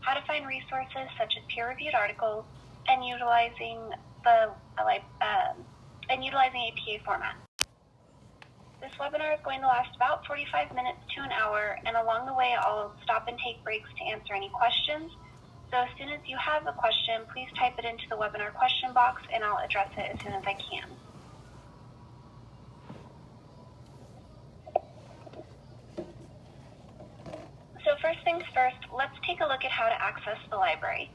how to find resources such as peer-reviewed articles, and utilizing APA format. This webinar is going to last about 45 minutes to an hour, and along the way I'll stop and take breaks to answer any questions. So as soon as you have a question, please type it into the webinar question box and I'll address it as soon as I can. So first things first, let's take a look at how to access the library.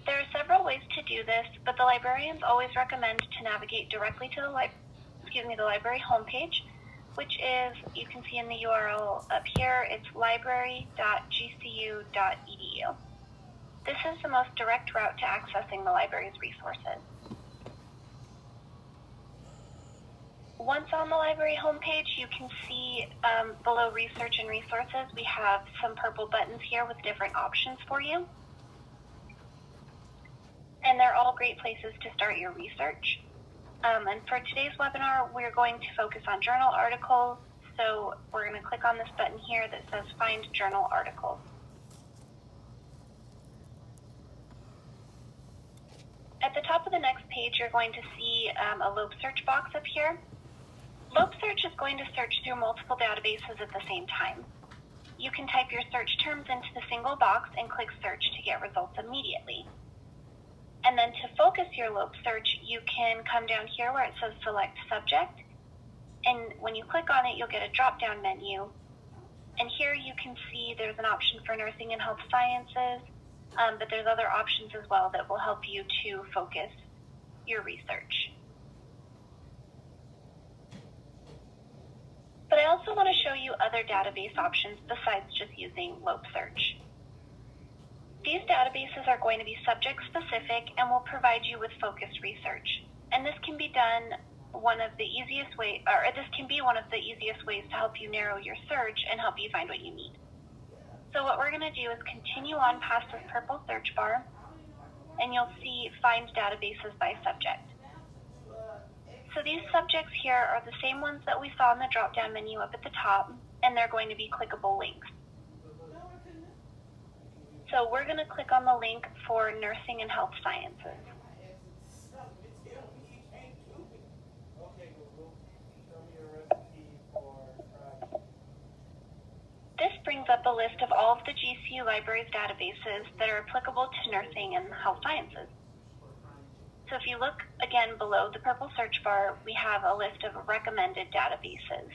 There are several ways to do this, but the librarians always recommend to navigate directly to the library homepage, which is, you can see in the URL up here, it's library.gcu.edu. This is the most direct route to accessing the library's resources. Once on the library homepage, you can see below Research and Resources, we have some purple buttons here with different options for you. And they're all great places to start your research. And for today's webinar, we're going to focus on journal articles. So we're going to click on this button here that says Find Journal Articles. At the top of the next page, you're going to see a loop search box up here. Loop search is going to search through multiple databases at the same time. You can type your search terms into the single box and click search to get results immediately. And then to focus your loop search, you can come down here where it says select subject. And when you click on it, you'll get a drop-down menu. And here you can see there's an option for nursing and health sciences, but there's other options as well that will help you to focus your research. But I also want to show you other database options besides just using loop search. These databases are going to be subject specific and will provide you with focused research. And this can be done this can be one of the easiest ways to help you narrow your search and help you find what you need. So what we're going to do is continue on past this purple search bar, and you'll see Find Databases by Subject. So these subjects here are the same ones that we saw in the drop-down menu up at the top, and they're going to be clickable links. So we're going to click on the link for Nursing and Health Sciences. This brings up a list of all of the GCU Library's databases that are applicable to nursing and health sciences. So if you look again below the purple search bar, we have a list of recommended databases.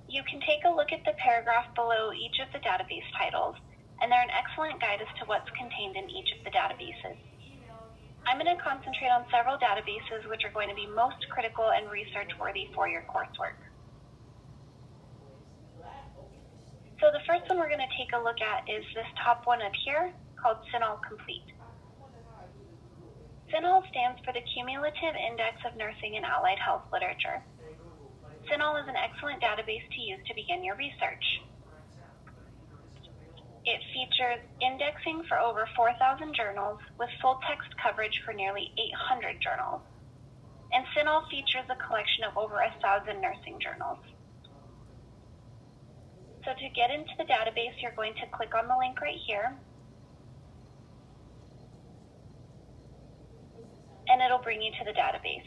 You can take a look at the paragraph below each of the database titles, and they're an excellent guide as to what's contained in each of the databases. I'm going to concentrate on several databases which are going to be most critical and research-worthy for your coursework. So the first one we're going to take a look at is this top one up here called CINAHL Complete. CINAHL stands for the Cumulative Index of Nursing and Allied Health Literature. CINAHL is an excellent database to use to begin your research. It features indexing for over 4,000 journals with full text coverage for nearly 800 journals. And CINAHL features a collection of over 1,000 nursing journals. So to get into the database, you're going to click on the link right here. And it'll bring you to the database.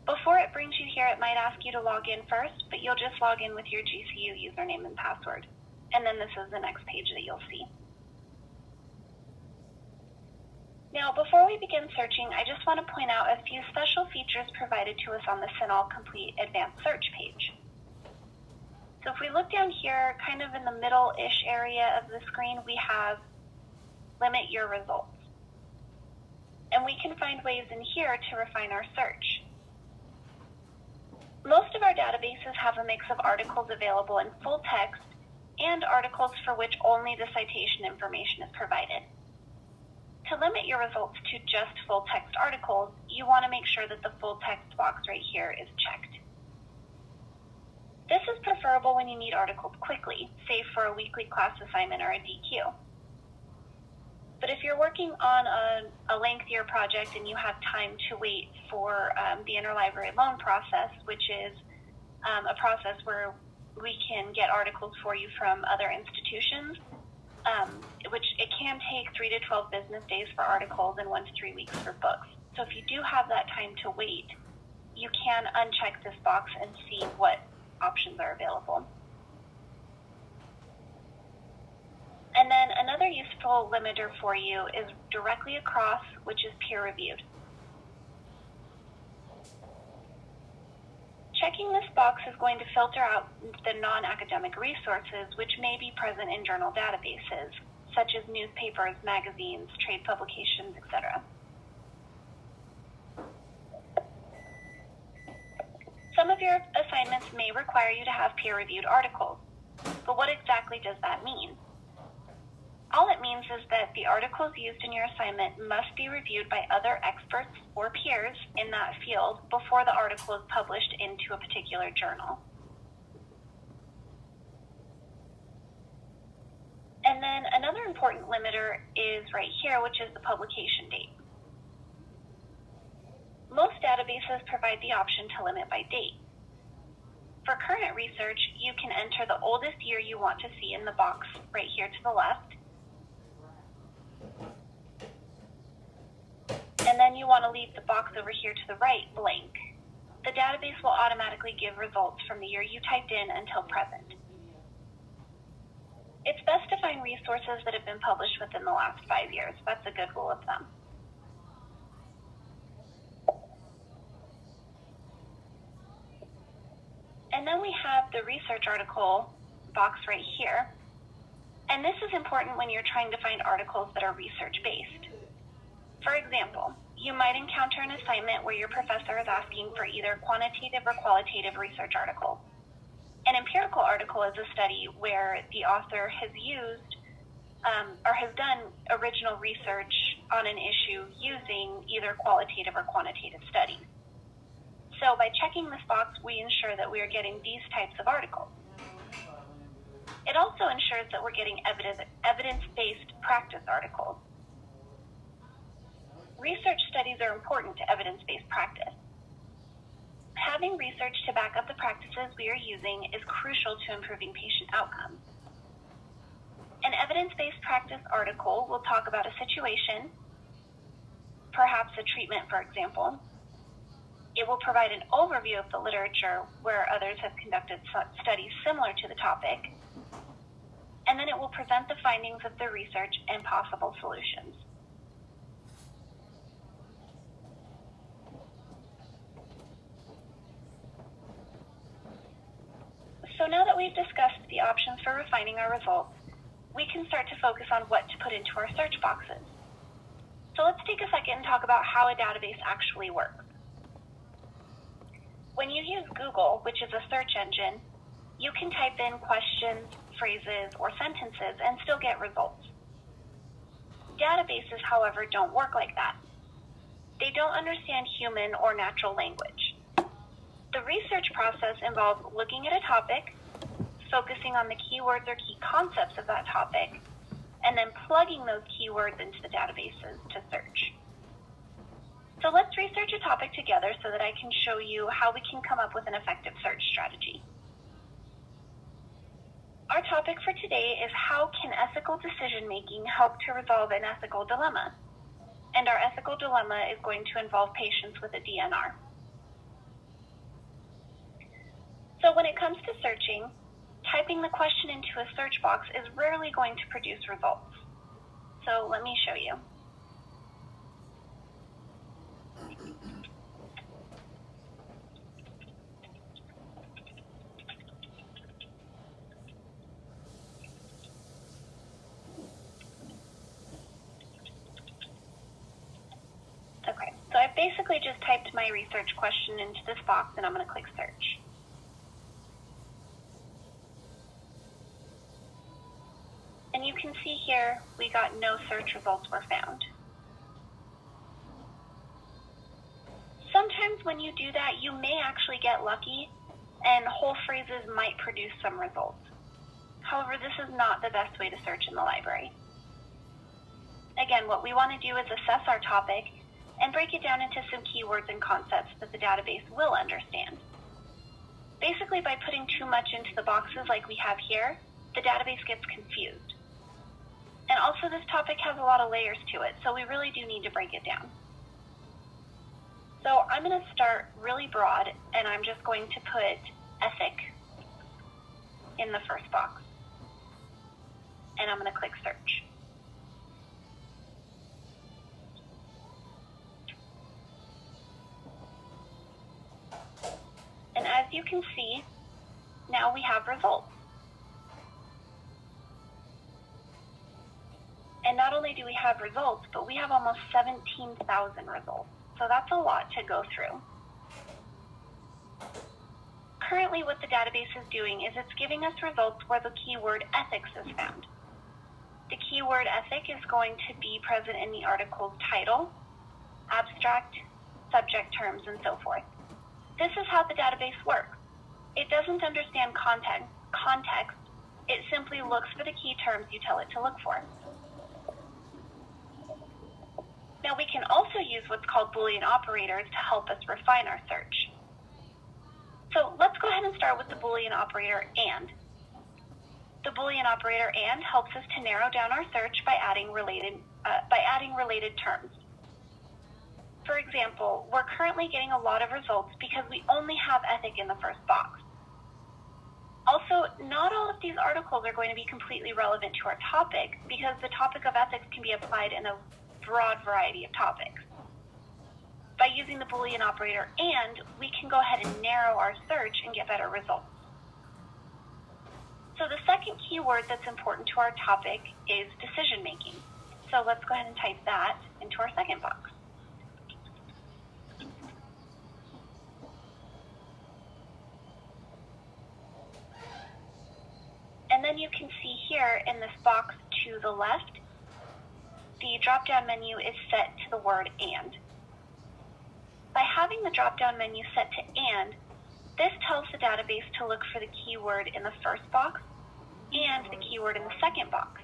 Before it brings you here, it might ask you to log in first, but you'll just log in with your GCU username and password. And then this is the next page that you'll see. Now, before we begin searching, I just want to point out a few special features provided to us on the CINAHL Complete Advanced Search page. So if we look down here, kind of in the middle-ish area of the screen, we have Limit Your Results. And we can find ways in here to refine our search. Most of our databases have a mix of articles available in full text and articles for which only the citation information is provided. To limit your results to just full text articles, you want to make sure that the full text box right here is checked. This is preferable when you need articles quickly, say for a weekly class assignment or a DQ. But if you're working on a lengthier project and you have time to wait for the interlibrary loan process, which is a process where we can get articles for you from other institutions, which it can take 3 to 12 business days for articles and 1 to 3 weeks for books. So if you do have that time to wait, you can uncheck this box and see what options are available. And then another useful limiter for you is directly across, which is peer-reviewed. Checking this box is going to filter out the non-academic resources which may be present in journal databases, such as newspapers, magazines, trade publications, etc. Some of your assignments may require you to have peer-reviewed articles, but what exactly does that mean? All it means is that the articles used in your assignment must be reviewed by other experts or peers in that field before the article is published into a particular journal. And then another important limiter is right here, which is the publication date. Most databases provide the option to limit by date. For current research, you can enter the oldest year you want to see in the box right here to the left. And then you want to leave the box over here to the right blank. The database will automatically give results from the year you typed in until present. It's best to find resources that have been published within the last 5 years. That's a good rule of thumb. And then we have the research article box right here. And this is important when you're trying to find articles that are research-based. For example, you might encounter an assignment where your professor is asking for either quantitative or qualitative research article. An empirical article is a study where the author has used or has done original research on an issue using either qualitative or quantitative studies. So by checking this box, we ensure that we are getting these types of articles. It also ensures that we're getting evidence-based practice articles. Research studies are important to evidence-based practice. Having research to back up the practices we are using is crucial to improving patient outcomes. An evidence-based practice article will talk about a situation, perhaps a treatment, for example. It will provide an overview of the literature where others have conducted studies similar to the topic, and then it will present the findings of the research and possible solutions. So now that we've discussed the options for refining our results, we can start to focus on what to put into our search boxes. So let's take a second and talk about how a database actually works. When you use Google, which is a search engine, you can type in questions, phrases, or sentences and still get results. Databases, however, don't work like that. They don't understand human or natural language. The research process involves looking at a topic, focusing on the keywords or key concepts of that topic, and then plugging those keywords into the databases to search. So let's research a topic together so that I can show you how we can come up with an effective search strategy. Our topic for today is how can ethical decision-making help to resolve an ethical dilemma? And our ethical dilemma is going to involve patients with a DNR. So when it comes to searching, typing the question into a search box is rarely going to produce results. So let me show you. Okay, so I basically just typed my research question into this box and I'm going to click search. And you can see here, we got no search results were found. Sometimes when you do that, you may actually get lucky and whole phrases might produce some results. However, this is not the best way to search in the library. Again, what we want to do is assess our topic and break it down into some keywords and concepts that the database will understand. Basically, by putting too much into the boxes like we have here, the database gets confused. Also, this topic has a lot of layers to it, so we really do need to break it down. So I'm going to start really broad, and I'm just going to put ethic in the first box. And I'm going to click search. And as you can see, now we have results. And not only do we have results, but we have almost 17,000 results. So that's a lot to go through. Currently, what the database is doing is it's giving us results where the keyword ethics is found. The keyword ethic is going to be present in the article's title, abstract, subject terms, and so forth. This is how the database works. It doesn't understand context. It simply looks for the key terms you tell it to look for. Now we can also use what's called Boolean operators to help us refine our search. So let's go ahead and start with the Boolean operator AND. The Boolean operator AND helps us to narrow down our search by adding related terms. For example, we're currently getting a lot of results because we only have ethic in the first box. Also, not all of these articles are going to be completely relevant to our topic because the topic of ethics can be applied in a broad variety of topics. By using the Boolean operator AND, we can go ahead and narrow our search and get better results. So the second keyword that's important to our topic is decision making. So let's go ahead and type that into our second box. And then you can see here in this box to the left, the drop-down menu is set to the word AND. By having the drop-down menu set to AND, this tells the database to look for the keyword in the first box and the keyword in the second box.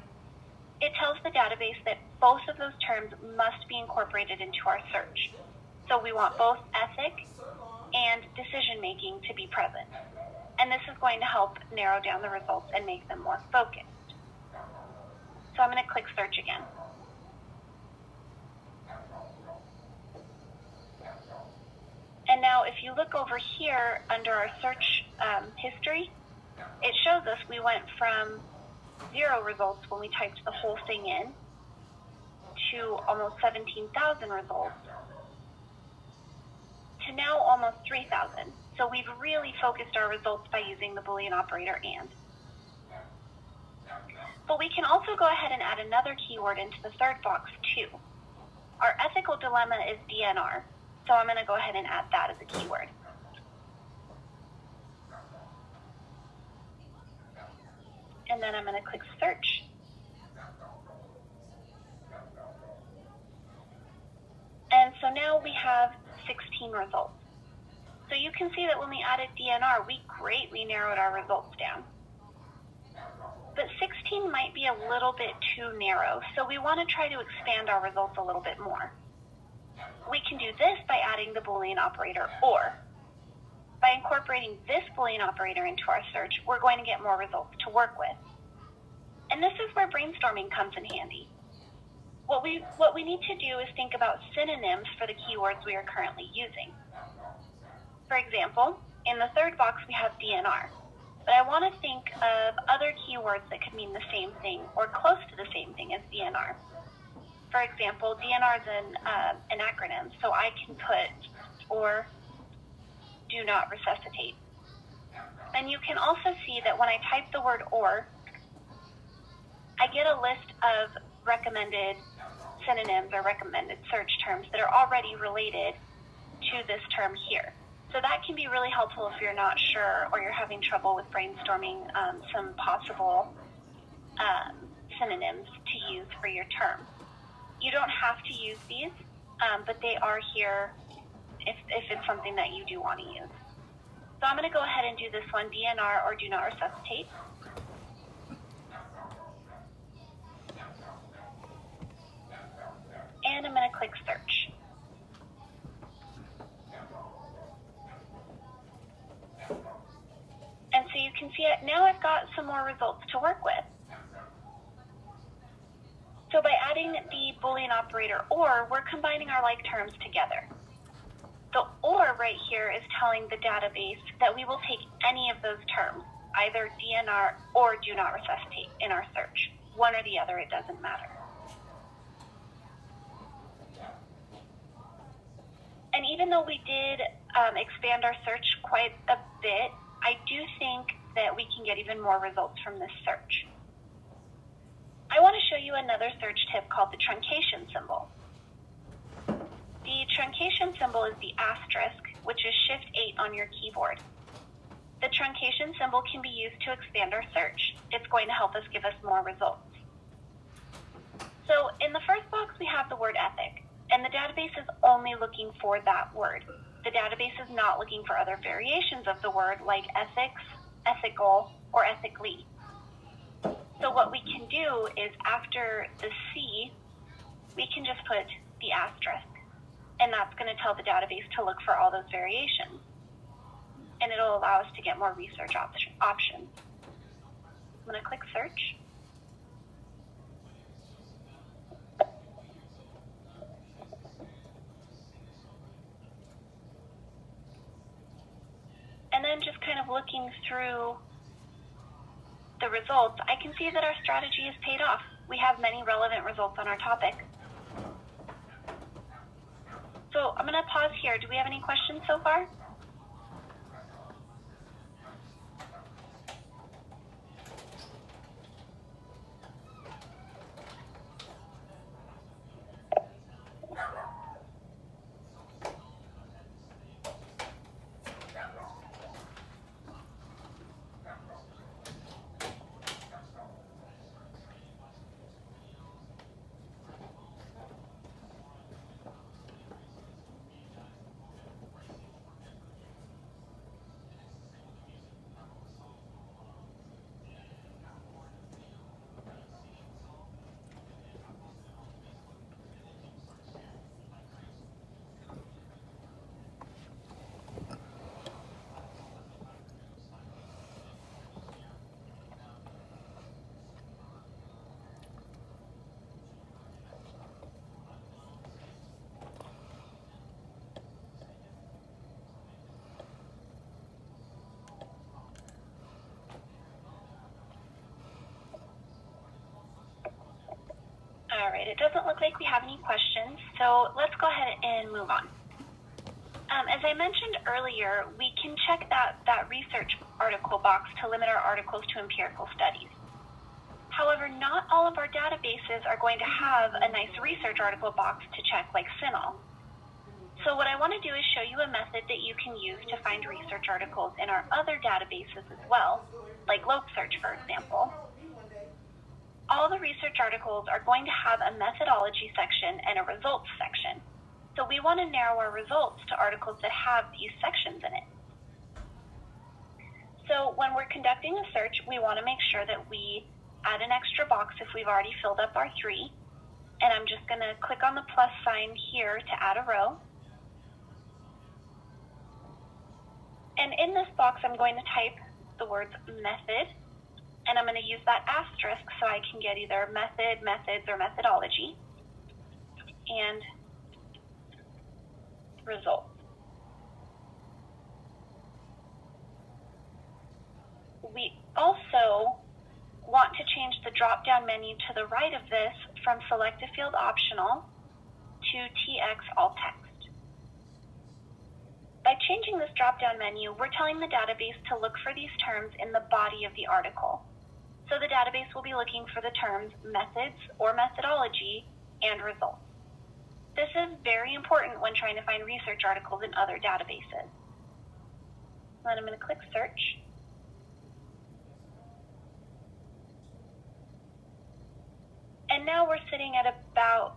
It tells the database that both of those terms must be incorporated into our search. So we want both ethic and decision-making to be present. And this is going to help narrow down the results and make them more focused. So I'm going to click search again. And now if you look over here under our search history, it shows us we went from 0 results when we typed the whole thing in to almost 17,000 results to now almost 3,000. So we've really focused our results by using the Boolean operator AND. But we can also go ahead and add another keyword into the third box too. Our ethical dilemma is DNR. So I'm going to go ahead and add that as a keyword. And then I'm going to click search. And so now we have 16 results. So you can see that when we added DNR, we greatly narrowed our results down. But 16 might be a little bit too narrow, so we want to try to expand our results a little bit more. We can do this by adding the Boolean operator OR. By incorporating this Boolean operator into our search, we're going to get more results to work with. And this is where brainstorming comes in handy. What we need to do is think about synonyms for the keywords we are currently using. For example, in the third box we have DNR, but I want to think of other keywords that could mean the same thing or close to the same thing as DNR. For example, DNR is an acronym, so I can put or do not resuscitate. And you can also see that when I type the word or, I get a list of recommended synonyms or recommended search terms that are already related to this term here. So that can be really helpful if you're not sure or you're having trouble with brainstorming some possible synonyms to use for your term. You don't have to use these, but they are here if it's something that you do want to use. So I'm going to go ahead and do this one, DNR or do not resuscitate. And I'm going to click search. And so you can see it now. I've got some more results to work with. So adding the Boolean operator or, we're combining our like terms together. The or right here is telling the database that we will take any of those terms, either DNR or do not resuscitate in our search. One or the other, it doesn't matter. And even though we did expand our search quite a bit, I do think that we can get even more results from this search. I want to show you another search tip called the truncation symbol. The truncation symbol is the asterisk, which is Shift 8 on your keyboard. The truncation symbol can be used to expand our search. It's going to help us give us more results. So in the first box, we have the word ethic, and the database is only looking for that word. The database is not looking for other variations of the word like ethics, ethical, or ethically. So what we can do is after the C, we can just put the asterisk, and that's going to tell the database to look for all those variations. And it'll allow us to get more research options. I'm going to click search. And then just kind of looking through the results, I can see that our strategy has paid off. We have many relevant results on our topic. So I'm going to pause here. Do we have any questions so far? All right, it doesn't look like we have any questions, so let's go ahead and move on. As I mentioned earlier, we can check that research article box to limit our articles to empirical studies. However, not all of our databases are going to have a nice research article box to check like CINAHL. So what I want to do is show you a method that you can use to find research articles in our other databases as well, like LopeSearch, for example. All the research articles are going to have a methodology section and a results section. So we want to narrow our results to articles that have these sections in it. So when we're conducting a search, we want to make sure that we add an extra box if we've already filled up our 3. And I'm just going to click on the plus sign here to add a row. And in this box, I'm going to type the words method. And I'm going to use that asterisk so I can get either method, methods, or methodology, and results. We also want to change the drop-down menu to the right of this from select a field optional to TX alt text. By changing this drop-down menu, we're telling the database to look for these terms in the body of the article. So the database will be looking for the terms methods or methodology and results. This is very important when trying to find research articles in other databases. Then I'm going to click search. And now we're sitting at about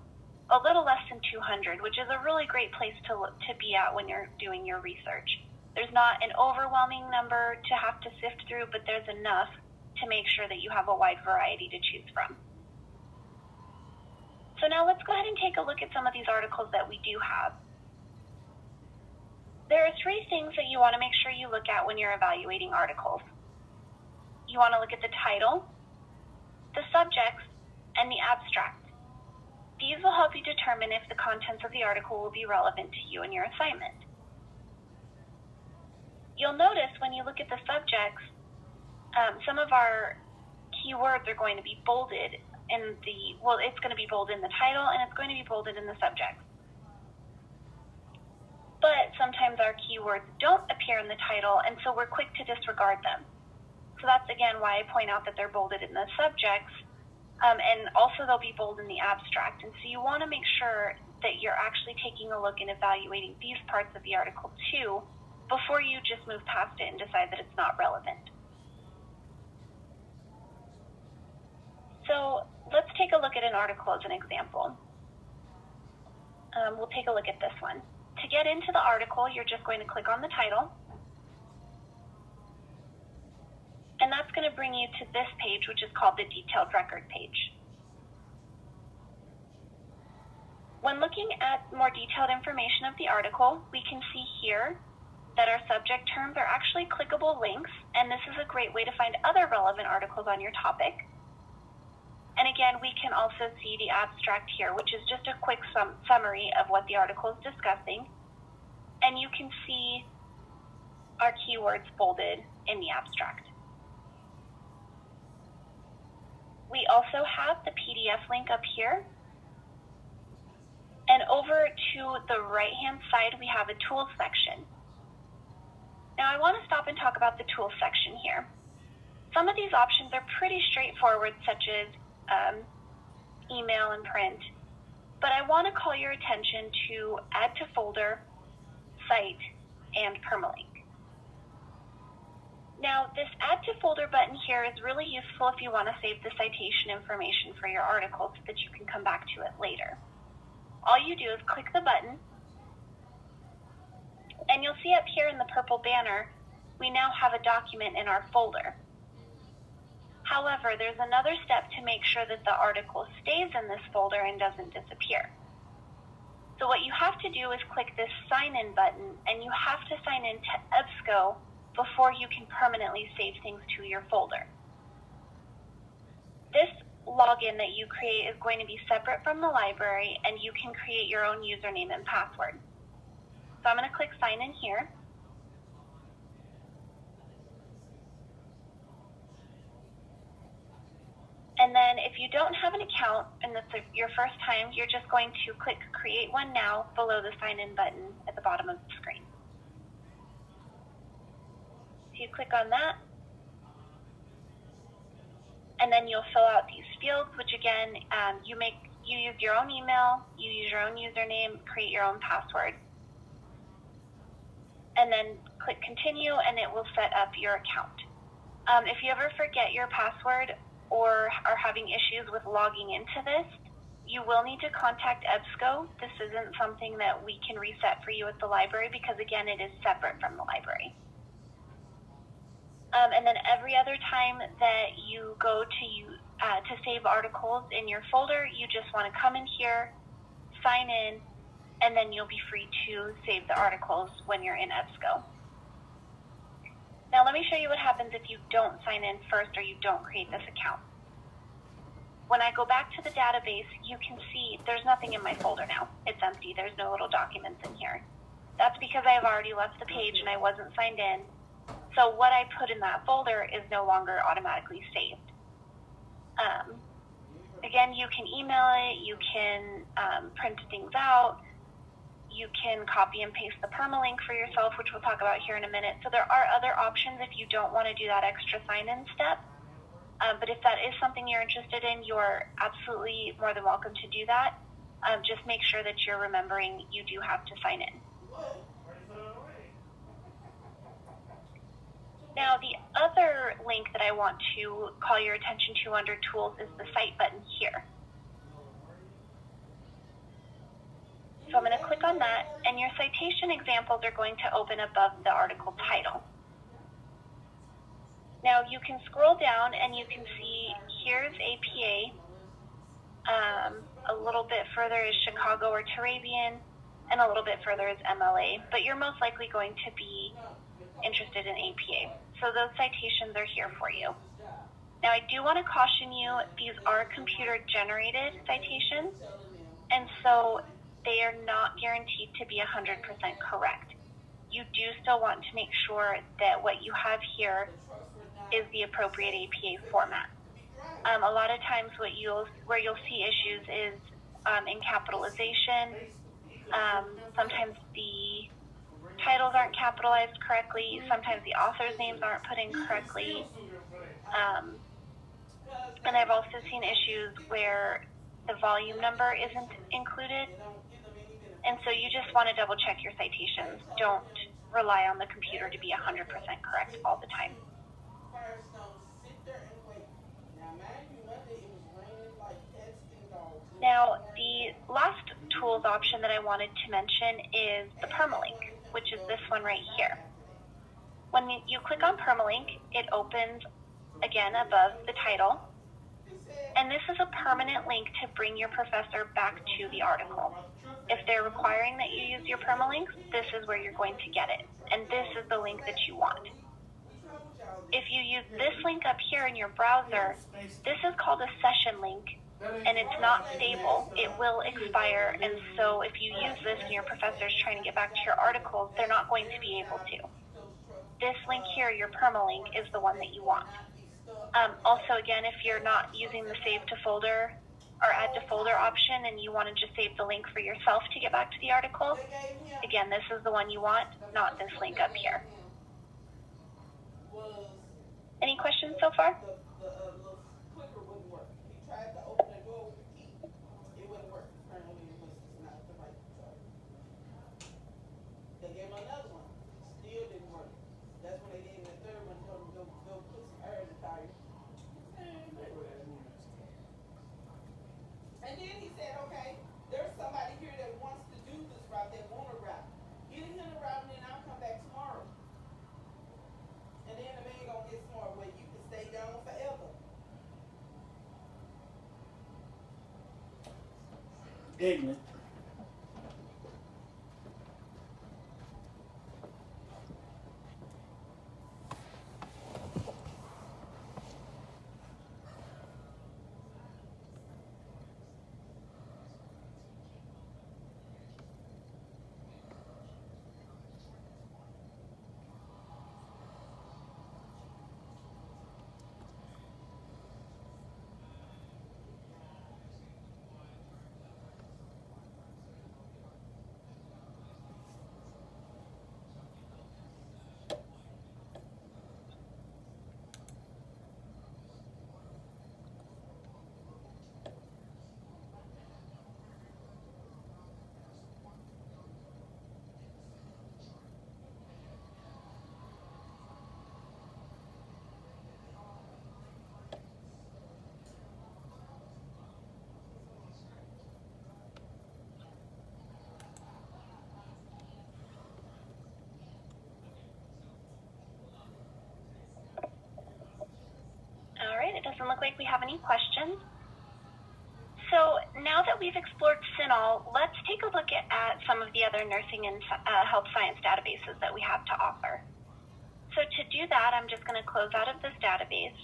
a little less than 200, which is a really great place to be at when you're doing your research. There's not an overwhelming number to have to sift through, but there's enough to make sure that you have a wide variety to choose from. So now let's go ahead and take a look at some of these articles that we do have. There are 3 things that you want to make sure you look at when you're evaluating articles. You want to look at the title, the subjects, and the abstract. These will help you determine if the contents of the article will be relevant to you and your assignment. You'll notice when you look at the subjects, some of our keywords are going to be bolded it's going to be bolded in the title and it's going to be bolded in the subject. But sometimes our keywords don't appear in the title, and so we're quick to disregard them. So that's again why I point out that they're bolded in the subjects, and also they'll be bold in the abstract. And so you want to make sure that you're actually taking a look and evaluating these parts of the article too, before you just move past it and decide that it's not relevant. So let's take a look at an article as an example. We'll take a look at this one. To get into the article, you're just going to click on the title. And that's going to bring you to this page, which is called the Detailed Record page. When looking at more detailed information of the article, we can see here that our subject terms are actually clickable links, and this is a great way to find other relevant articles on your topic. And again, we can also see the abstract here, which is just a quick summary of what the article is discussing. And you can see our keywords bolded in the abstract. We also have the PDF link up here. And over to the right-hand side, we have a tools section. Now I want to stop and talk about the tools section here. Some of these options are pretty straightforward, such as email and print, but I want to call your attention to Add to Folder, Cite, and Permalink. Now, this Add to Folder button here is really useful if you want to save the citation information for your article so that you can come back to it later. All you do is click the button, and you'll see up here in the purple banner, we now have a document in our folder. However, there's another step to make sure that the article stays in this folder and doesn't disappear. So what you have to do is click this sign in button, and you have to sign in to EBSCO before you can permanently save things to your folder. This login that you create is going to be separate from the library, and you can create your own username and password. So I'm going to click sign in here. And then if you don't have an account and it's your first time, you're just going to click Create One Now below the Sign In button at the bottom of the screen. So you click on that, and then you'll fill out these fields, which again, you use your own email, you use your own username, create your own password. And then click Continue, and it will set up your account. If you ever forget your password or are having issues with logging into this, you will need to contact EBSCO. This isn't something that we can reset for you at the library because, again, it is separate from the library. And then every other time that you go to save articles in your folder, you just want to come in here, sign in, and then you'll be free to save the articles when you're in EBSCO. Now let me show you what happens if you don't sign in first or you don't create this account. When I go back to the database, you can see there's nothing in my folder now. It's empty. There's no little documents in here. That's because I've already left the page and I wasn't signed in. So what I put in that folder is no longer automatically saved. Again, you can email it, you can print things out, you can copy and paste the permalink for yourself, which we'll talk about here in a minute. So there are other options if you don't want to do that extra sign-in step. But if that is something you're interested in, you're absolutely more than welcome to do that. Just make sure that you're remembering you do have to sign in. Now, the other link that I want to call your attention to under Tools is the Cite button here. So I'm going to click on that, and your citation examples are going to open above the article title. Now, you can scroll down, and you can see here's APA. A little bit further is Chicago or Turabian, and a little bit further is MLA. But you're most likely going to be interested in APA. So those citations are here for you. Now, I do want to caution you, these are computer-generated citations. And so they are not guaranteed to be 100% correct. You do still want to make sure that what you have here is the appropriate APA format. A lot of times where you'll see issues is in capitalization. Sometimes the titles aren't capitalized correctly. Sometimes the author's names aren't put in correctly. And I've also seen issues where the volume number isn't included. And so you just want to double check your citations. Don't rely on the computer to be 100% correct all the time. Now, the last tools option that I wanted to mention is the permalink, which is this one right here. When you click on permalink, it opens again above the title. And this is a permanent link to bring your professor back to the article. If they're requiring that you use your permalinks, this is where you're going to get it. And this is the link that you want. If you use this link up here in your browser, this is called a session link, and it's not stable. It will expire, and so if you use this and your professor is trying to get back to your articles, they're not going to be able to. This link here, your permalink, is the one that you want. Also, again, if you're not using the save to folder or add to folder option and you want to just save the link for yourself to get back to the article, again, this is the one you want, not this link up here. Any questions so far? And then he said, okay, there's somebody here that wants to do this route, that want a route. Get him the route and then I'll come back tomorrow. And then the man gonna get smart where you can stay gone forever. Ignorant. All right, it doesn't look like we have any questions. So now that we've explored CINAHL, let's take a look at some of the other nursing and health science databases that we have to offer. So to do that, I'm just going to close out of this database.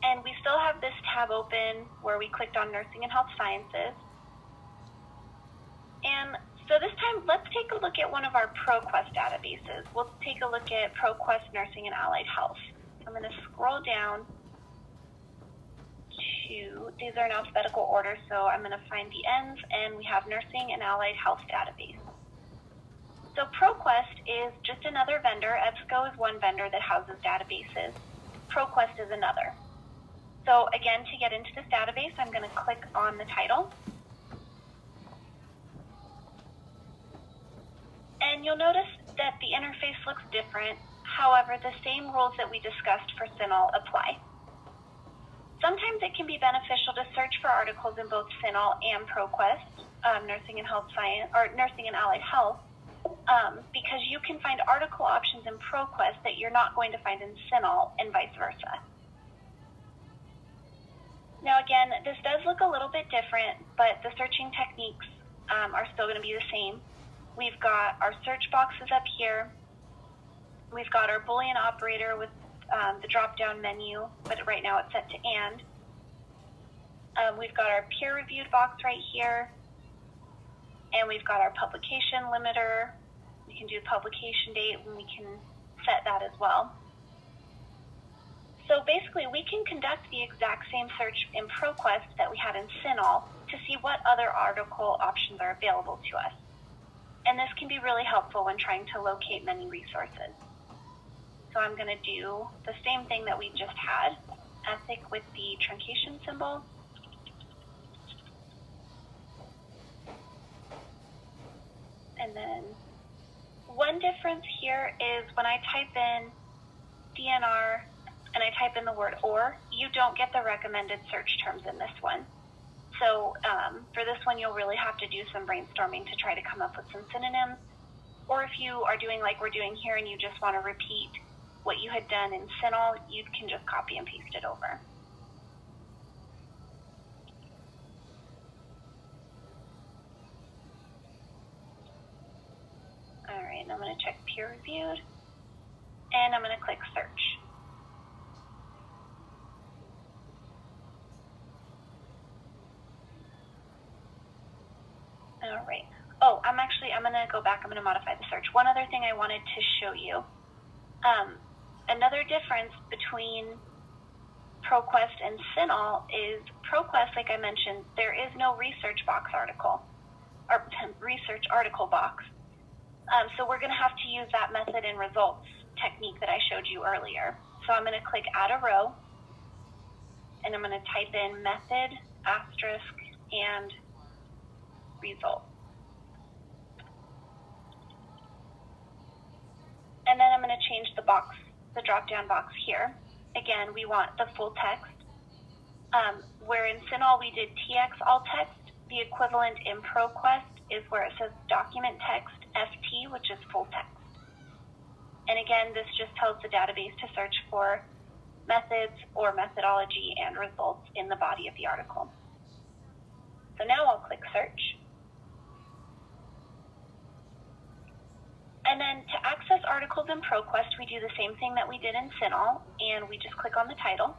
And we still have this tab open where we clicked on Nursing and Health Sciences. And so this time, let's take a look at one of our ProQuest databases. We'll take a look at ProQuest Nursing and Allied Health. I'm going to scroll down to, these are in alphabetical order, so I'm going to find the ends, and we have Nursing and Allied Health database. So ProQuest is just another vendor. EBSCO is one vendor that houses databases. ProQuest is another. So again, to get into this database, I'm going to click on the title. And you'll notice that the interface looks different. However, the same rules that we discussed for CINAHL apply. Sometimes it can be beneficial to search for articles in both CINAHL and ProQuest, Nursing and Health Science, or Nursing and Allied Health, because you can find article options in ProQuest that you're not going to find in CINAHL, and vice versa. Now again, this does look a little bit different, but the searching techniques are still going to be the same. We've got our search boxes up here. We've got our Boolean operator with the drop-down menu, but right now it's set to AND. We've got our peer-reviewed box right here. And we've got our publication limiter. We can do publication date, and we can set that as well. So basically, we can conduct the exact same search in ProQuest that we had in CINAHL to see what other article options are available to us. And this can be really helpful when trying to locate many resources. So I'm going to do the same thing that we just had, ethic with the truncation symbol. And then one difference here is when I type in DNR and I type in the word or, you don't get the recommended search terms in this one. So for this one, you'll really have to do some brainstorming to try to come up with some synonyms. Or if you are doing like we're doing here and you just want to repeat what you had done in CINAHL, you can just copy and paste it over. All right, and I'm going to check peer reviewed, and I'm going to click search. All right. Oh, I'm going to go back. I'm going to modify the search. One other thing I wanted to show you. Another difference between ProQuest and CINAHL is ProQuest, like I mentioned, there is no research box article, or research article box. So we're going to have to use that method and results technique that I showed you earlier. So I'm going to click add a row, and I'm going to type in method, asterisk, and result. And then I'm going to change the box, the drop-down box here. Again, we want the full text. Where in CINAHL we did TX all text, the equivalent in ProQuest is where it says document text FT, which is full text. And again, this just tells the database to search for methods or methodology and results in the body of the article. So now I'll click search. And then to access articles in ProQuest, we do the same thing that we did in CINAHL, and we just click on the title.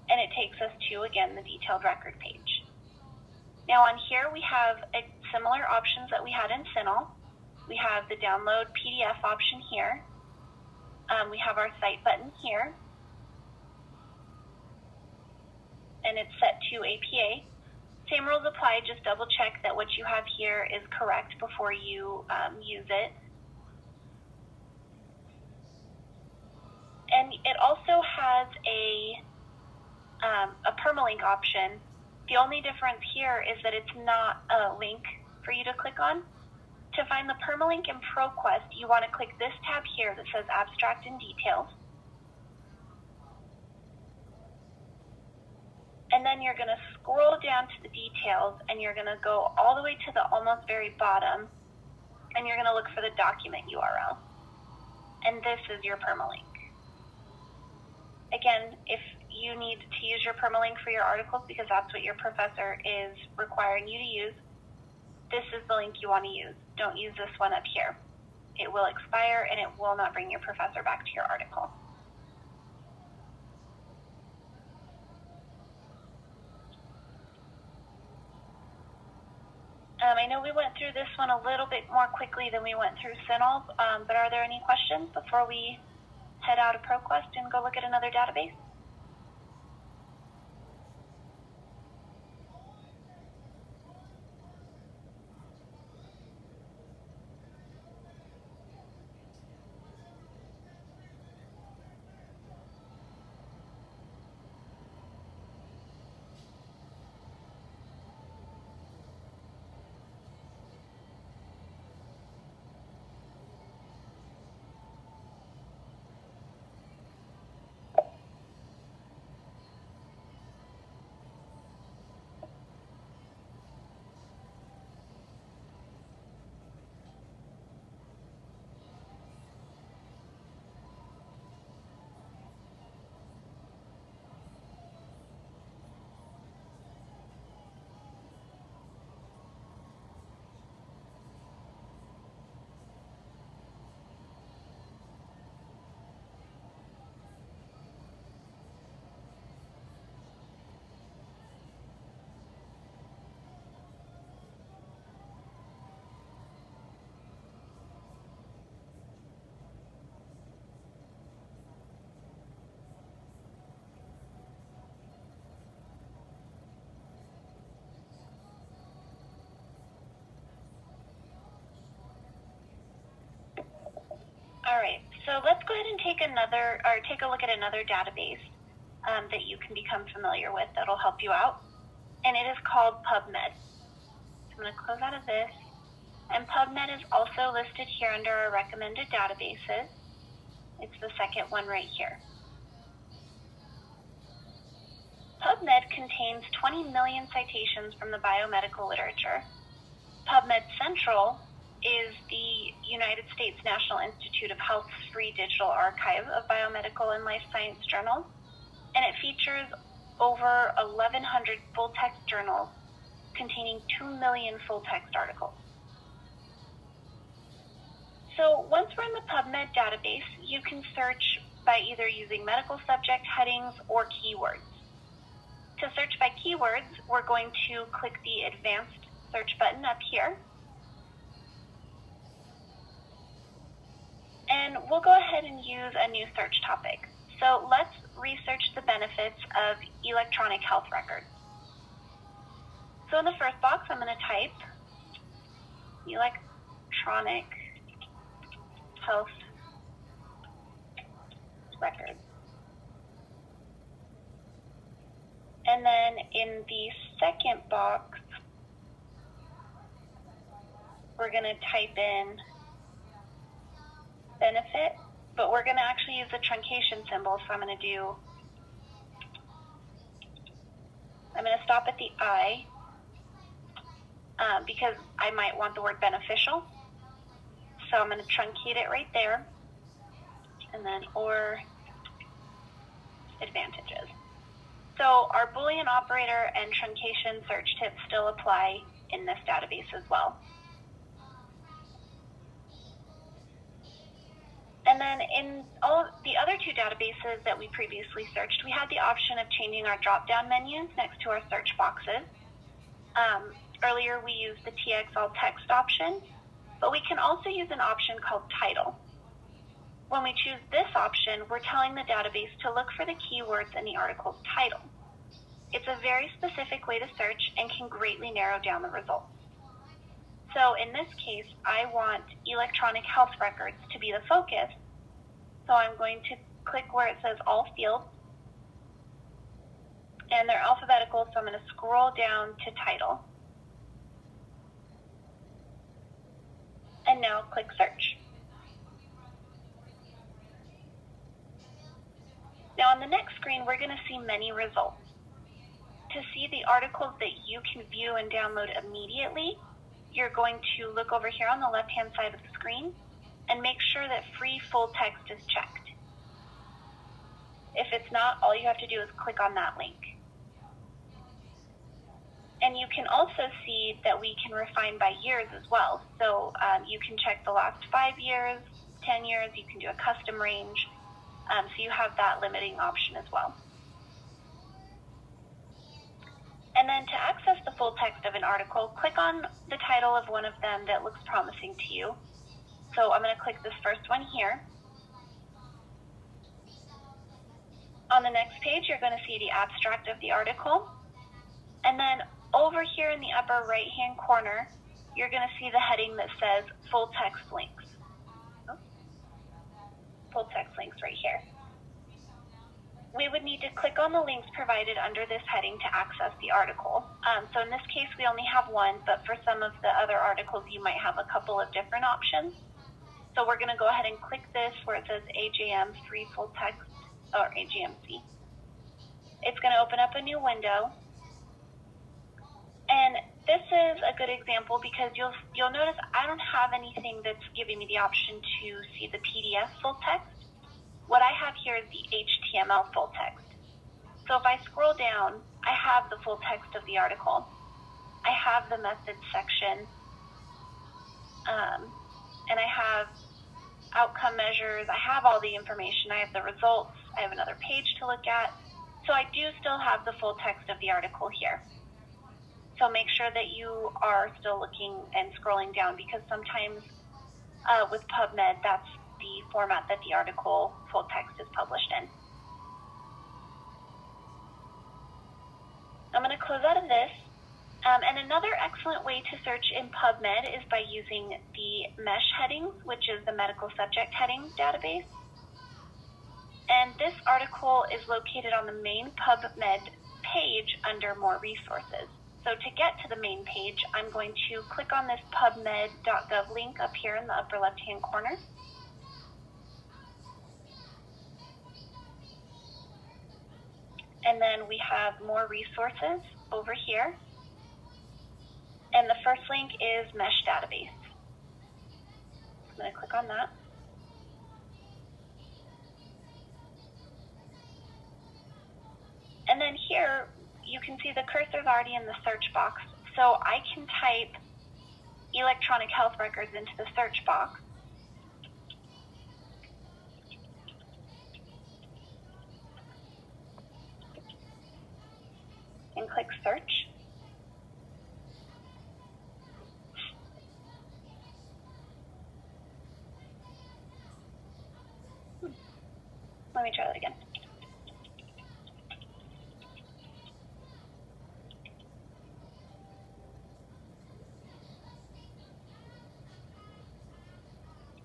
And it takes us to, again, the detailed record page. Now on here, we have similar options that we had in CINAHL. We have the download PDF option here. We have our cite button here. And it's set to APA. Same rules apply, just double check that what you have here is correct before you use it. And it also has a permalink option. The only difference here is that it's not a link for you to click on. To find the permalink in ProQuest, you want to click this tab here that says Abstract and Details. And then you're going to scroll down to the details, and you're going to go all the way to the almost very bottom, and you're going to look for the document URL. And this is your permalink. Again, if you need to use your permalink for your articles because that's what your professor is requiring you to use, this is the link you want to use. Don't use this one up here. It will expire, and it will not bring your professor back to your article. I know we went through this one a little bit more quickly than we went through CINAHL, but are there any questions before we head out of ProQuest and go look at another database? All right, so let's go ahead and take a look at another database that you can become familiar with that'll help you out, and it is called PubMed. So I'm going to close out of this, and PubMed is also listed here under our recommended databases. It's the second one right here. PubMed contains 20 million citations from the biomedical literature. PubMed Central is the United States National Institute of Health's free digital archive of biomedical and life science journals, and it features over 1,100 full-text journals containing 2 million full-text articles. So once we're in the PubMed database, you can search by either using medical subject headings or keywords. To search by keywords, we're going to click the Advanced Search button up here. And we'll go ahead and use a new search topic. So let's research the benefits of electronic health records. So in the first box, I'm going to type electronic health records. And then in the second box, we're going to type in benefit, but we're going to actually use the truncation symbol. So I'm going to stop at the I because I might want the word beneficial. So I'm going to truncate it right there, and then or advantages. So our Boolean operator and truncation search tips still apply in this database as well. And then in all the other two databases that we previously searched, we had the option of changing our drop-down menus next to our search boxes. Earlier we used the TX all text option, but we can also use an option called title. When we choose this option, we're telling the database to look for the keywords in the article's title. It's a very specific way to search and can greatly narrow down the results. So in this case, I want electronic health records to be the focus. So I'm going to click where it says all fields, and they're alphabetical, so I'm going to scroll down to title. And now click search. Now on the next screen, we're going to see many results. To see the articles that you can view and download immediately, you're going to look over here on the left-hand side of the screen and make sure that free full text is checked. If it's not, all you have to do is click on that link. And you can also see that we can refine by years as well. So you can check the last 5 years, 10 years, you can do a custom range. So you have that limiting option as well. And then to access the full text of an article, click on the title of one of them that looks promising to you. So I'm going to click this first one here. On the next page, you're going to see the abstract of the article. And then over here in the upper right-hand corner, you're going to see the heading that says full text links. Full text links right here. We would need to click on the links provided under this heading to access the article. So in this case, we only have one, but for some of the other articles, you might have a couple of different options. So we're going to go ahead and click this where it says AJM free full text, or AJMC. It's going to open up a new window. And this is a good example because you'll notice I don't have anything that's giving me the option to see the PDF full text. What I have here is the HTML full text. So if I scroll down, I have the full text of the article. I have the methods section, and I have outcome measures. I have all the information. I have the results. I have another page to look at. So I do still have the full text of the article here. So make sure that you are still looking and scrolling down because sometimes with PubMed, that's the format that the article full text is published in. I'm going to close out of this, And another excellent way to search in PubMed is by using the MESH headings, which is the medical subject heading database. And this article is located on the main PubMed page under More Resources. So to get to the main page, I'm going to click on this pubmed.gov link up here in the upper left-hand corner. And then we have More Resources over here. And the first link is MESH database. I'm going to click on that. And then here, you can see the cursor is already in the search box. So I can type electronic health records into the search box. And click search. Let me try that again.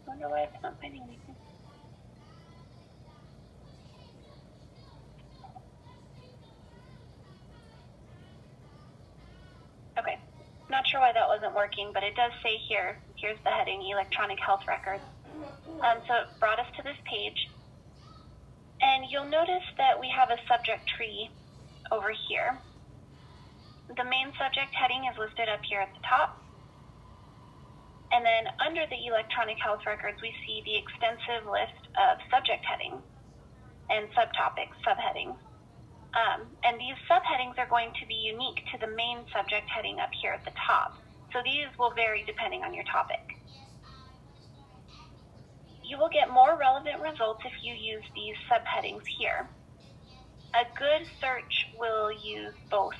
I wonder why it's not finding anything. Okay, not sure why that wasn't working, but it does say here, here's the heading, electronic health records. So it brought us to this page. And you'll notice that we have a subject tree over here. The main subject heading is listed up here at the top. And then under the electronic health records, we see the extensive list of subject headings and subtopics, subheadings. And these subheadings are going to be unique to the main subject heading up here at the top. So these will vary depending on your topic. You will get more relevant results if you use these subheadings here. A good search will use both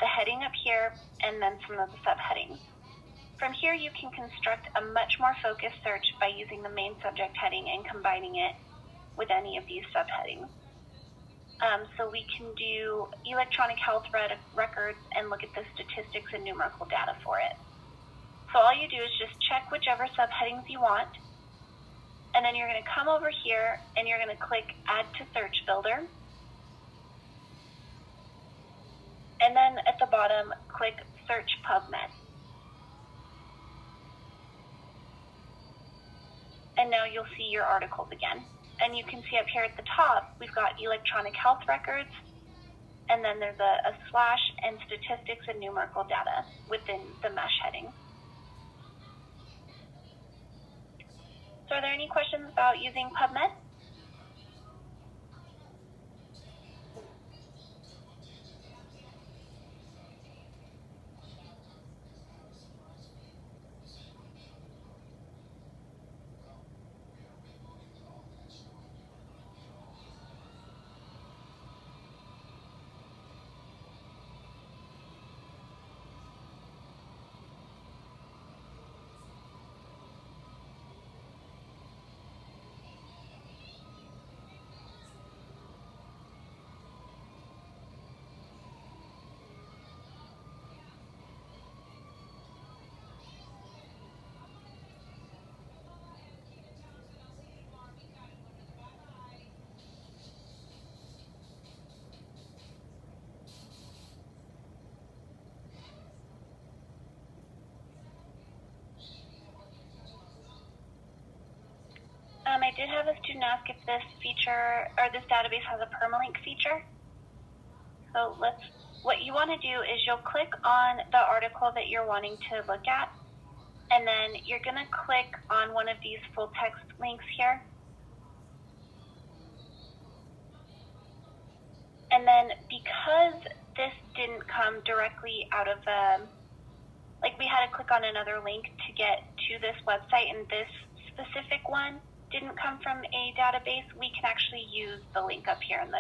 the heading up here and then some of the subheadings. From here, you can construct a much more focused search by using the main subject heading and combining it with any of these subheadings. So we can do electronic health records and look at the statistics and numerical data for it. So all you do is just check whichever subheadings you want, and then you're going to come over here and you're going to click Add to Search Builder. And then at the bottom, click Search PubMed. And now you'll see your articles again. And you can see up here at the top, we've got electronic health records, and then there's a slash and statistics and numerical data within the MESH heading. So are there any questions about using PubMed? I did have a student ask if this feature, or this database has a permalink feature. So what you want to do is you'll click on the article that you're wanting to look at, and then you're going to click on one of these full text links here. And then because this didn't come directly out of like we had to click on another link to get to this website, and this specific one didn't come from a database, we can actually use the link up here in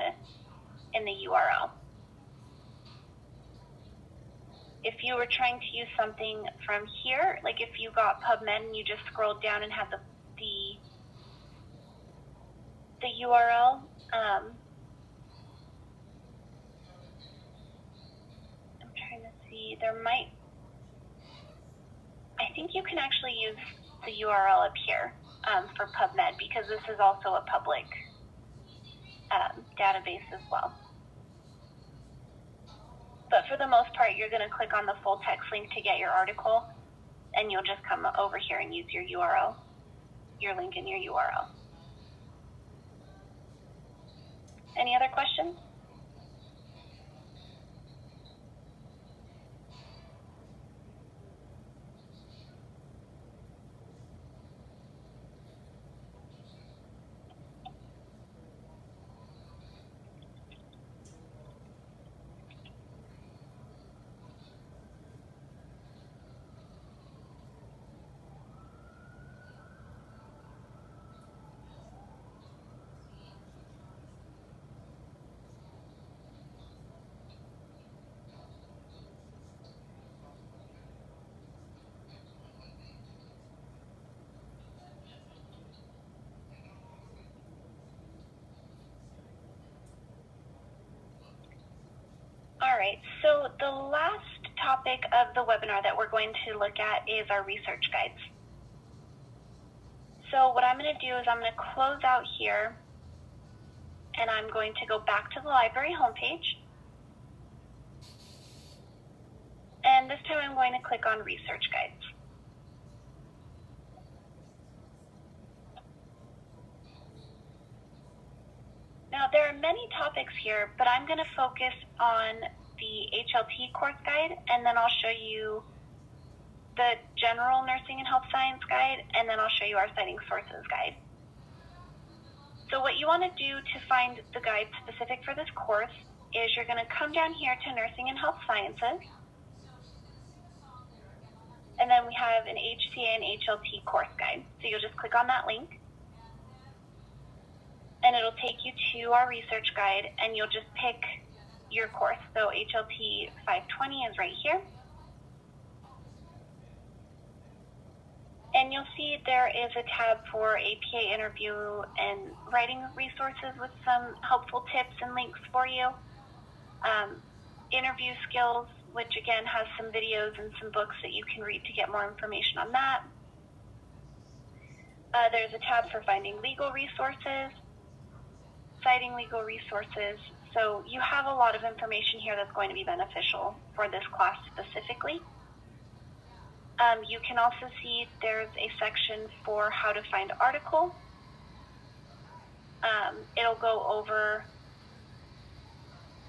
the URL. If you were trying to use something from here, like if you got PubMed and you just scrolled down and had the URL, I'm trying to see. I think you can actually use the URL up here for PubMed, because this is also a public database as well. But for the most part, you're going to click on the full text link to get your article, and you'll just come over here and use your URL, your link in your URL. Any other questions? All right, so the last topic of the webinar that we're going to look at is our research guides. So what I'm going to do is I'm going to close out here, and I'm going to go back to the library homepage. And this time I'm going to click on research guides. Now, there are many topics here, but I'm going to focus on the HLT course guide, and then I'll show you the general nursing and health science guide, and then I'll show you our citing sources guide. So what you want to do to find the guide specific for this course is you're going to come down here to nursing and health sciences, and then we have an HCA and HLT course guide. So you'll just click on that link, and it'll take you to our research guide, and you'll just pick your course. So HLT 520 is right here. And you'll see there is a tab for APA interview and writing resources with some helpful tips and links for you. Interview skills, which again has some videos and some books that you can read to get more information on that. There's a tab for finding legal resources, citing legal resources. So you have a lot of information here that's going to be beneficial for this class specifically. You can also see there's a section for how to find articles. It'll go over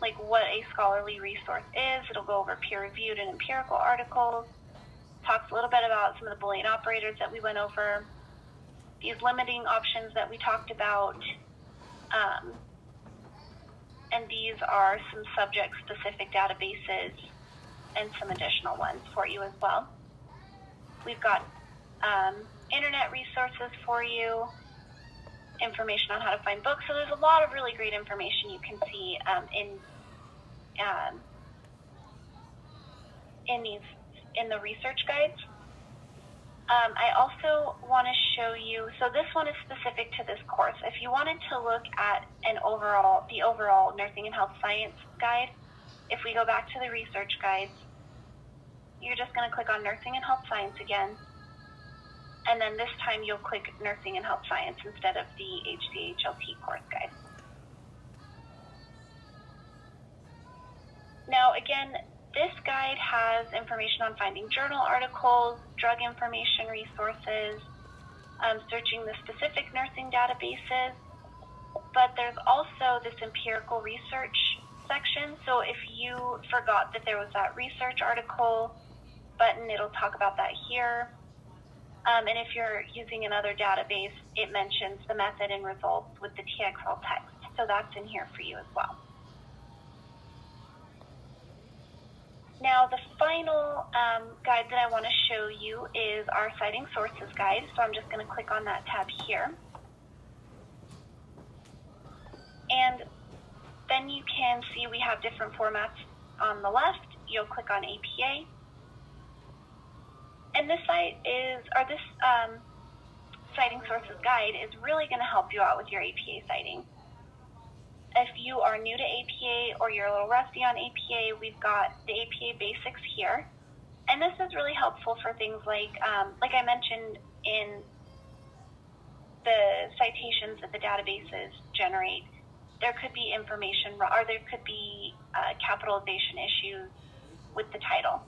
like what a scholarly resource is. It'll go over peer-reviewed and empirical articles. Talks a little bit about some of the Boolean operators that we went over, these limiting options that we talked about, and these are some subject-specific databases and some additional ones for you as well. We've got internet resources for you, information on how to find books. So there's a lot of really great information you can see in the research guides. I also want to show you, so this one is specific to this course. If you wanted to look at the overall nursing and health science guide, if we go back to the research guides, you're just going to click on nursing and health science again. And then this time you'll click nursing and health science instead of the HCHLT course guide. Now again, this guide has information on finding journal articles, drug information resources, searching the specific nursing databases, but there's also this empirical research section. So if you forgot that there was that research article button, it'll talk about that here. And if you're using another database, it mentions the method and results with the TXL text. So that's in here for you as well. Now, the final guide that I want to show you is our citing sources guide. So I'm just going to click on that tab here. And then you can see we have different formats on the left. You'll click on APA. And this citing sources guide is really going to help you out with your APA citing. If you are new to APA or you're a little rusty on APA, we've got the APA basics here. And this is really helpful for things like I mentioned in the citations that the databases generate, there could be information, or there could be capitalization issues with the title.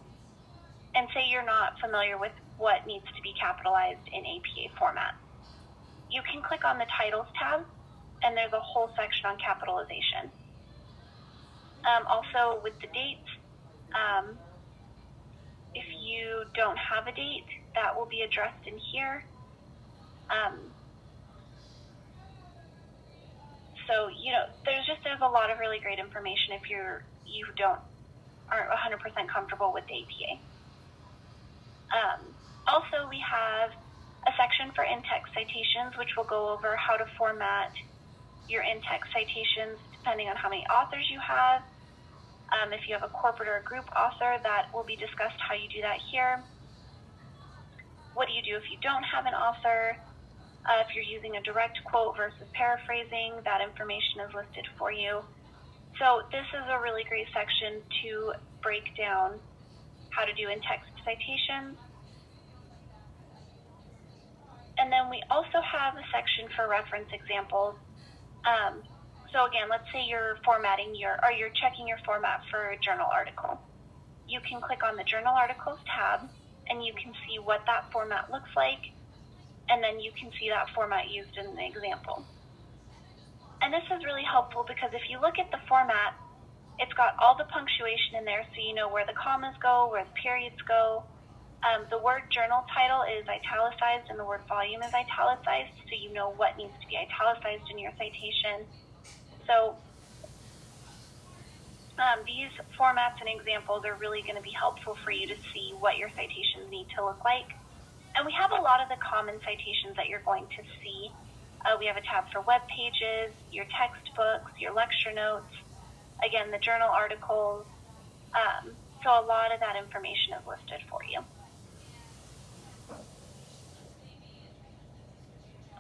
And say you're not familiar with what needs to be capitalized in APA format. You can click on the Titles tab, and there's a whole section on capitalization. Also, with the dates, if you don't have a date, that will be addressed in here. So, there's a lot of really great information if you aren't 100% comfortable with the APA. Also, we have a section for in-text citations, which will go over how to format your in-text citations depending on how many authors you have. If you have a corporate or a group author, that will be discussed how you do that here. What do you do if you don't have an author? If you're using a direct quote versus paraphrasing, that information is listed for you. So this is a really great section to break down how to do in-text citations. And then we also have a section for reference examples. So again, let's say you're you're checking your format for a journal article. You can click on the Journal Articles tab, and you can see what that format looks like, and then you can see that format used in the example. And this is really helpful because if you look at the format, it's got all the punctuation in there, so you know where the commas go, where the periods go. The word journal title is italicized and the word volume is italicized, so you know what needs to be italicized in your citation. So these formats and examples are really going to be helpful for you to see what your citations need to look like. And we have a lot of the common citations that you're going to see. We have a tab for web pages, your textbooks, your lecture notes, again, the journal articles. So a lot of that information is listed for you.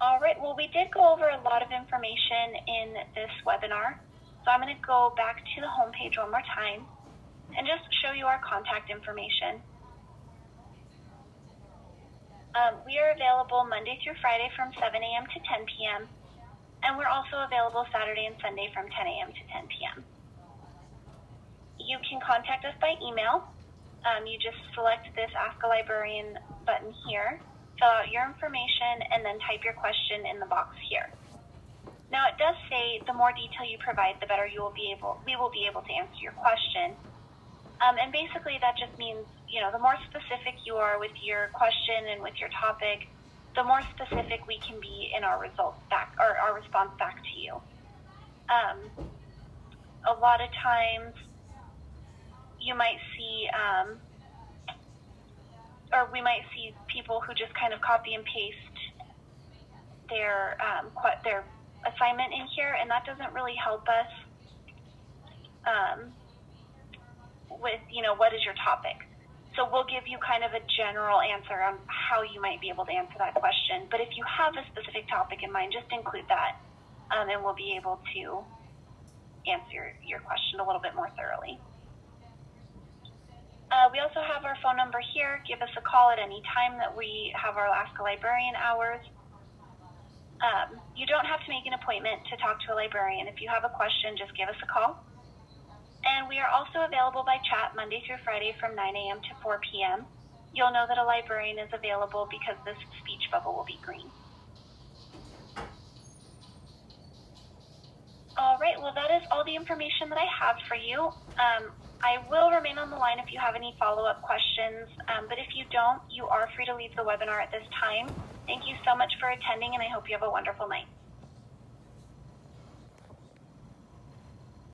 All right, well, we did go over a lot of information in this webinar. So I'm going to go back to the home page one more time and just show you our contact information. We are available Monday through Friday from 7 a.m. to 10 p.m. And we're also available Saturday and Sunday from 10 a.m. to 10 p.m. You can contact us by email. You just select this Ask a Librarian button here, fill out your information, and then type your question in the box here. Now it does say the more detail you provide, the better we will be able to answer your question. And basically that just means, the more specific you are with your question and with your topic, the more specific we can be in our results back, or our response back to you. A lot of times you might see, or we might see people who just kind of copy and paste their assignment in here, and that doesn't really help us with, what is your topic. So we'll give you kind of a general answer on how you might be able to answer that question. But if you have a specific topic in mind, just include that, and we'll be able to answer your question a little bit more thoroughly. We also have our phone number here. Give us a call at any time that we have our Ask a Librarian hours. You don't have to make an appointment to talk to a librarian. If you have a question, just give us a call. And we are also available by chat Monday through Friday from 9 a.m. to 4 p.m. You'll know that a librarian is available because this speech bubble will be green. All right, well, that is all the information that I have for you. I will remain on the line if you have any follow-up questions, but if you don't, you are free to leave the webinar at this time. Thank you so much for attending, and I hope you have a wonderful night.